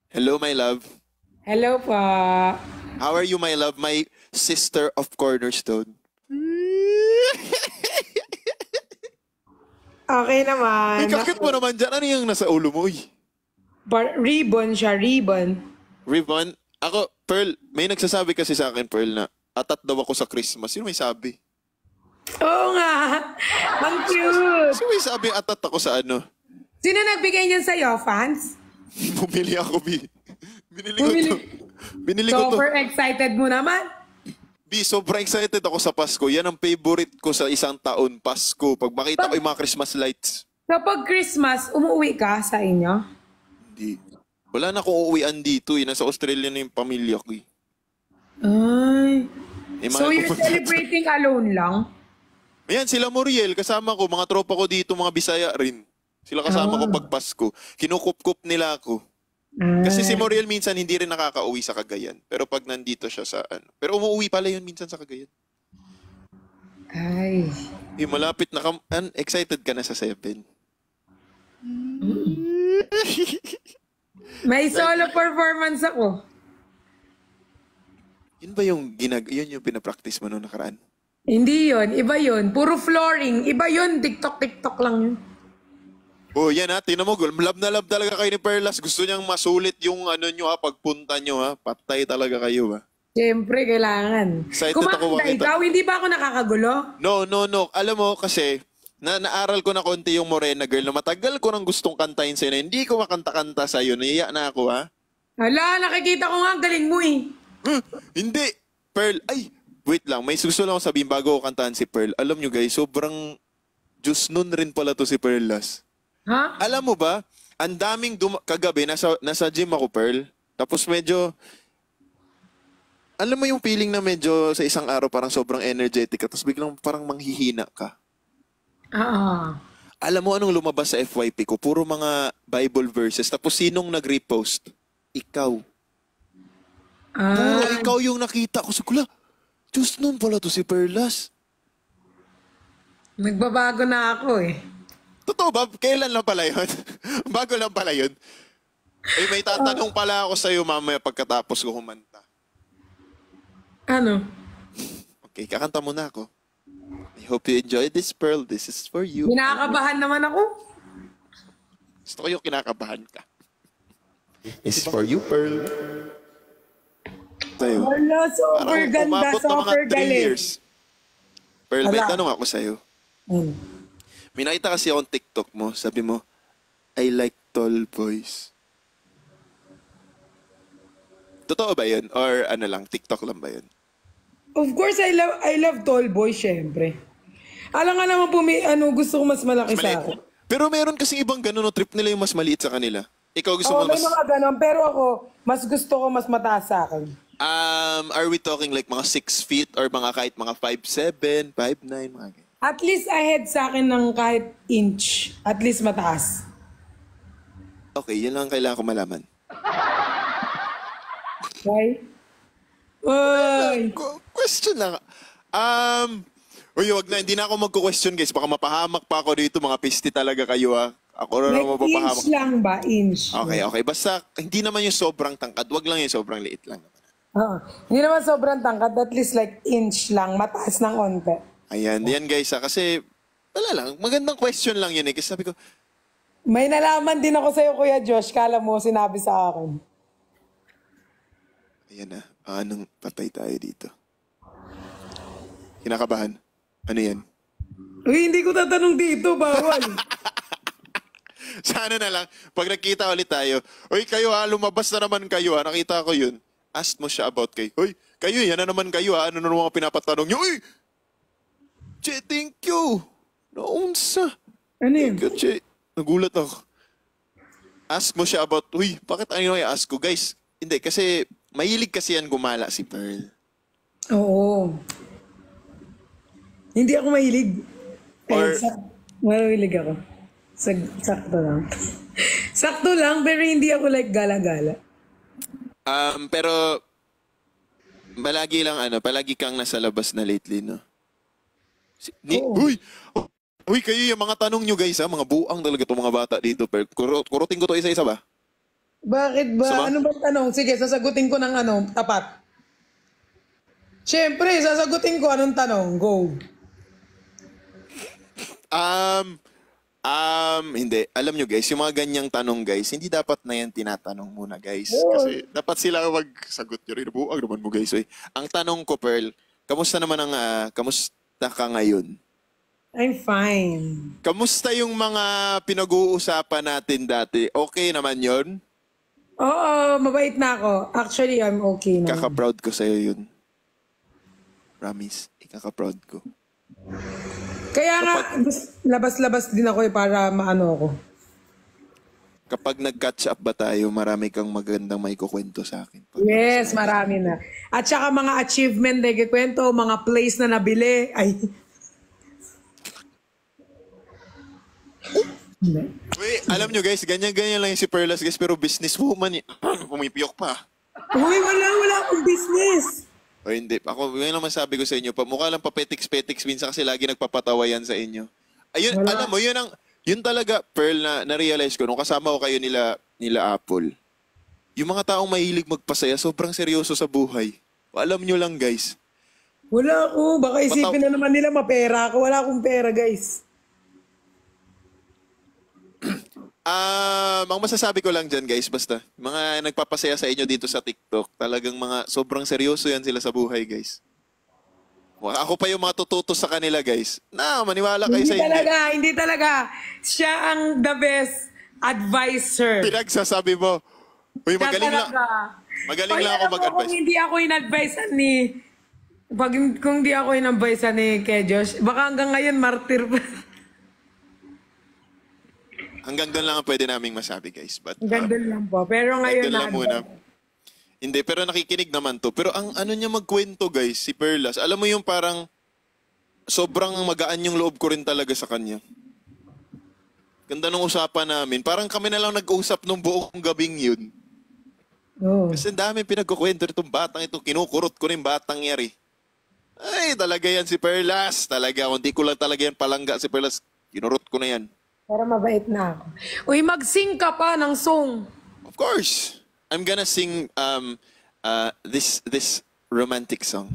Hello, my love. Hello po. How are you, my love? My sister of Cornerstone. Okay Uy, naman. kakit mo naman dyan. Ano yung nasa ulo mo? Uy, Ribbon siya, ribbon. Ribbon. Ako, Pearl, may nagsasabi kasi sa akin, Pearl, na atat daw ako sa Christmas. Sino may sabi? Oo nga. Ang cute. Sino may sabi atat ako sa ano? Sino nagbigay niyan sa'yo, fans? Bumili ako, Bi. Binili ko Bumili. to. Binili ko to. Super excited mo naman. Bi, sobrang excited ako sa Pasko. Yan ang favorite ko sa isang taon, Pasko. Pag makita ko yung mga Christmas lights. Kapag Christmas, umuwi ka sa inyo? Hindi. Wala na akong uuwian dito eh. Nasa Australia na yung pamilya ko eh. Ay. Eh, So mahal you're ko pa- celebrating alone lang? Ayan, sila Muriel, kasama ko, mga tropa ko dito, mga Bisaya rin. Sila kasama ko pag Pasko. Kinukup-kup nila ako. Kasi si Muriel minsan hindi rin nakakauwi sa Cagayan. Pero pag nandito siya sa ano. Pero umuwi pala yun minsan sa Cagayan. Ay. Eh, malapit na excited ka na sa 7. May solo performance ako. Yun ba yung yun yung pinapractice mo noong nakaraan? Hindi yon, iba yon. Puro flooring. Iba yon, TikTok lang yun. Oh, yan ha. Tingnan mo, love na love talaga kayo ni Perlas. Gusto niyang masulit yung ano nyo ha, pagpunta nyo ha. Patay talaga kayo ha. Siyempre, kailangan. Excited ako Kumanda makita. ikaw, hindi ba ako nakakagulo? No. Alam mo kasi, naaral ko na konti yung Morena Girl na matagal ko nang gustong kantahin sa'yo na hindi ko makanta-kanta sa'yo. Naiya na ako ha. Hala, nakikita ko nga, ang galing mo eh. Hindi. Pearl, ay, wait lang. May gusto lang ako sabihin bago ko kantahan si Pearl. Alam nyo guys, sobrang Diyos nun rin pala to si Pearlas. Ha? Alam mo ba, ang daming kagabi, nasa gym ako, Pearl. Tapos medyo, alam mo yung feeling na medyo sa isang araw parang sobrang energetic ka, tapos biglang parang manghihina ka. Oo. Alam mo anong lumabas sa FYP ko? Puro mga Bible verses. Tapos sinong nag-repost? Ikaw. Puro ikaw yung nakita ko sa kula. Diyos nun pala to si Perlas. Nagbabago na ako eh. Totoo ba? Kailan lang pala yun? Bago lang pala yun. Eh, may tatanong pala ako sa'yo mamaya pagkatapos ko kumanta. Ano? Okay, kakanta muna ako. I hope you enjoy this, Pearl. This is for you. Kinakabahan naman ako. Gusto ko yung kinakabahan ka. This is for you, Pearl. Sa'yo. Wala, super Parang ganda, umabot na mga super 3 galing. years. Pearl, may Hala. tanong ako sa'yo. Hmm. May nakita kasi akong TikTok mo. Sabi mo, I like tall boys. Totoo ba yun? Or ano lang, TikTok lang ba yun? Of course, I love tall boys, syempre. Alam nga naman po, may, gusto ko mas malaki Mas sa maliit. akin. Pero meron kasing ibang ganun, no? Trip nila yung mas maliit sa kanila. Ikaw gusto Oo, mo may mas... mga ganon, pero ako, mas gusto ko mas mataas sa akin. Are we talking like mga 6 feet or mga kahit mga 5'7", 5'9", mga ganyan? At least ahead sa akin ng kahit inch. At least mataas. Okay, yun lang ang kailangan ko malaman. Okay? Uy! Question lang. Uy, wag na. Hindi na ako magko-question, guys. Baka mapahamak pa ako dito. Mga pisti talaga kayo, ha. Ako na Like lang mapapahamak. inch lang ba? Inch. Okay. Basta, hindi naman yung sobrang tangkad. Wag lang yung sobrang liit lang. Oo. Hindi naman sobrang tangkad. At least like inch lang. Mataas ng onte. Ayan, yan guys, ha. Kasi, wala lang. Magandang question lang yun, eh. Kasi sabi ko, May nalaman din ako sa'yo, Kuya Josh. Kala mo, sinabi sa akin. ayan na. Anong patay tayo dito? Kinakabahan? Ano yan? Uy, hindi ko tatanong dito. Bawal. Sana na lang, pag nakita ulit tayo, uy, kayo ha, lumabas na naman kayo ha, nakita ko yun. Ask mo siya about kay, uy, kayo, yan na naman kayo ha, ano na naman mga pinapatanong niyo, uy! Che, thank you! Naunsa. Ano yun? Thank you, Che. Nagulat ako. Ask mo siya about, uy, bakit ano yung ask ko? Guys, hindi, kasi mahilig kasi yan gumala si Pearl. Oo. Hindi ako mahilig. Or- Mahilig ako. Sakto lang. Sakto lang, pero hindi ako like gala-gala. Pero, palagi kang nasa labas na lately, no? Uy, kayo yung mga tanong nyo guys ha, mga buang talaga itong mga bata dito. Pero kurutin ko to isa-isa ba? Bakit ba? Sama? Ano bang tanong? Sige, sasagutin ko ng tapat. Siyempre, sasagutin ko anong tanong. Go. Hindi. Alam nyo guys, yung mga ganyang tanong guys, hindi dapat na yan tinatanong muna guys. Oo. Kasi dapat sila magsagot nyo rin. Buang naman mo guys. Eh. Ang tanong ko, Pearl, kamusta ka ngayon? I'm fine. Kamusta yung mga pinag-uusapan natin dati? Okay naman yon? Oo, mabait na ako. Actually, I'm okay na. Kaka-proud ko sa'yo yun. Promise, ikaka-proud ko. Kaya nga, labas-labas din ako para maano ako. Kapag nag-catch up ba tayo, marami kang magandang may kukwento sa akin. Yes, marami na. At saka mga achievement na ikikwento, mga place na nabili. Ay. Wait, alam nyo guys, ganyan-ganyan lang yung si Perlas guys, pero businesswoman, pumipiyok pa. Uy, wala akong business. O hindi, ako yun naman sabi ko sa inyo, mukha lang papetiks-petiks minsan kasi lagi nagpapatawa yan sa inyo. Ayun, Wala. alam mo, yun talaga, Pearl, na-realize ko, nung kasama ko kayo nila Apple, yung mga taong mahilig magpasaya, sobrang seryoso sa buhay. Alam nyo lang guys. Wala ako. Baka isipin na naman nila mapera ako. Wala akong pera, guys. Ang masasabi ko lang dyan guys, basta, mga nagpapasaya sa inyo dito sa TikTok, talagang mga sobrang seryoso yan sila sa buhay guys. Ako pa yung matututo sa kanila guys. Maniwala kayo sa Hindi talaga. Siya ang the best advisor. Pinagsasabi mo. Uy, magaling lang. Magaling lang ako mag-advise. Kung hindi ako in-advisean kung hindi ako in-advisean ni Josh, baka hanggang ngayon martir pa. Hanggang doon lang ang pwede naming masabi guys. But, Ganda lang po. Pero ngayon doon lang muna. Hindi, pero nakikinig naman to. Pero ang ano niya magkwento guys, si Perlas, alam mo yung parang sobrang magaan yung loob ko rin talaga sa kanya. Ganda ng usapan namin. Parang kami na lang nag-usap nung buong gabing yun. Oh. Kasi ang dami pinagkukwento nitong batang ito. Kinukurot ko rin batang yari. Ay, talaga yan si Perlas. Talaga, kung di ko lang talaga yan palangga si Perlas, kinurot ko na yan. Para mabait na ako. Uy, mag-sing ka pa ng song. Of course. I'm gonna sing this romantic song.